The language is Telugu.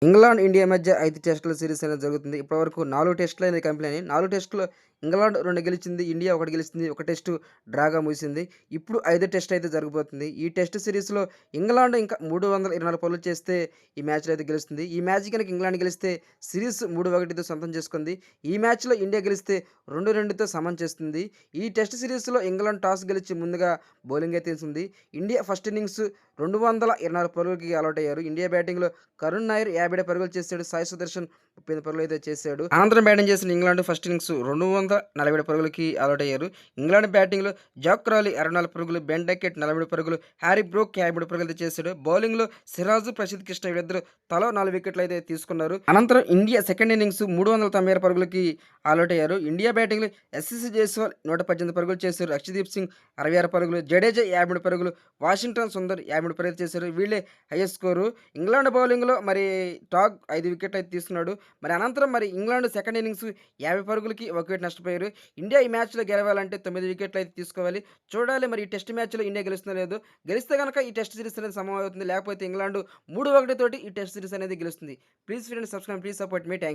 ఇంగ్లాండ్, ఇండియా మధ్య 5 టెస్టుల సీరీస్ అనేది జరుగుతుంది. ఇప్పటివరకు 4 టెస్టులు అనేది కంప్లీట్ అయినాయి. 4 టెస్టుల్లో ఇంగ్లాండ్ 2 గెలిచింది. ఇండియా 1 గెలిచింది. ఒక టెస్టు డ్రాగా ముగిసింది. ఇప్పుడు 5 టెస్ట్ అయితే జరగబోతుంది. ఈ టెస్ట్ సీరీస్‌లో ఇంగ్లాండ్ ఇంకా 324 పరుగులు చేస్తే ఈ మ్యాచ్‌లో అయితే గెలుస్తుంది. ఈ మ్యాచ్ గనుక ఇంగ్లాండ్ గెలిస్తే సిరీస్ 3-1తో సొంతం చేసుకుంది. ఈ మ్యాచ్‌లో ఇండియా గెలిస్తే 2-2తో సమం చేస్తుంది. ఈ టెస్ట్ సీరీస్‌లో ఇంగ్లాండ్ టాస్ గెలిచి ముందుగా బౌలింగ్ అయితే తీసుకుంది. ఇండియా ఫస్ట్ ఇన్నింగ్స్ 224 పరుగులకి ఆలౌట్ అయ్యారు. ఇండియా బ్యాటింగ్‌లో కరుణ్ నాయర్ 57 పరుగులు చేశాడు. సాయి సుదర్శన్ 35 పరుగులైతే చేశాడు. అనంతరం బ్యాటింగ్ చేసిన ఇంగ్లాండ్ ఫస్ట్ ఇన్నింగ్స్ 247 పరుగులకి ఆలౌట్ అయ్యారు. ఇంగ్లాండ్ బ్యాటింగ్‌లో జాక్ క్రాలీ 64 పరుగులు, బెన్ డకెట్ 43 పరుగులు, హ్యారీ బ్రూక్ 53 పరుగులైతే చేశాడు. బౌలింగ్‌లో సిరాజ్, ప్రసిద్ కృష్ణ వీళ్ళిద్దరూ తలా 4 వికెట్లయితే తీసుకున్నారు. అనంతరం ఇండియా సెకండ్ ఇన్నింగ్స్ 396 పరుగులకి ఆలౌట్ అయ్యారు. ఇండియా బ్యాటింగ్‌లో ఎస్ఎస్సీ జైస్వాల్ 118 పరుగులు చేశారు. అర్షదీప్ సింగ్ 66 పరుగులు, జడేజా 53 పరుగులు, వాషింగ్టన్ సుందర్ 53 పరుగులు చేశారు. వీళ్ళే హైయెస్ట్ స్కోరు. ఇంగ్లాండ్ బౌలింగ్‌లో మరి టాగ్ 5 వికెట్లు అయితే తీసుకున్నాడు. మరి అనంతరం మరి ఇంగ్లాండ్ సెకండ్ ఇన్నింగ్స్ 50 పరుగులకి 1 వికెట్ నష్టపోయారు. ఇండియా ఈ మ్యాచ్‌లో గెలవాలంటే 9 వికెట్లు అయితే తీసుకోవాలి. చూడాలి మరి ఈ టెస్ట్ మ్యాచ్‌లో ఇండియా గెలుస్తుందో లేదో. గెలిస్తే గనక ఈ టెస్ట్ సీరీస్ అనేది సమం అవుతుంది. లేకపోతే ఇంగ్లాండ్ 3-1 తోటి ఈ టెస్ట్ సీరీస్ అనేది గెలుస్తుంది. Please friends subscribe, please support me. Thank you.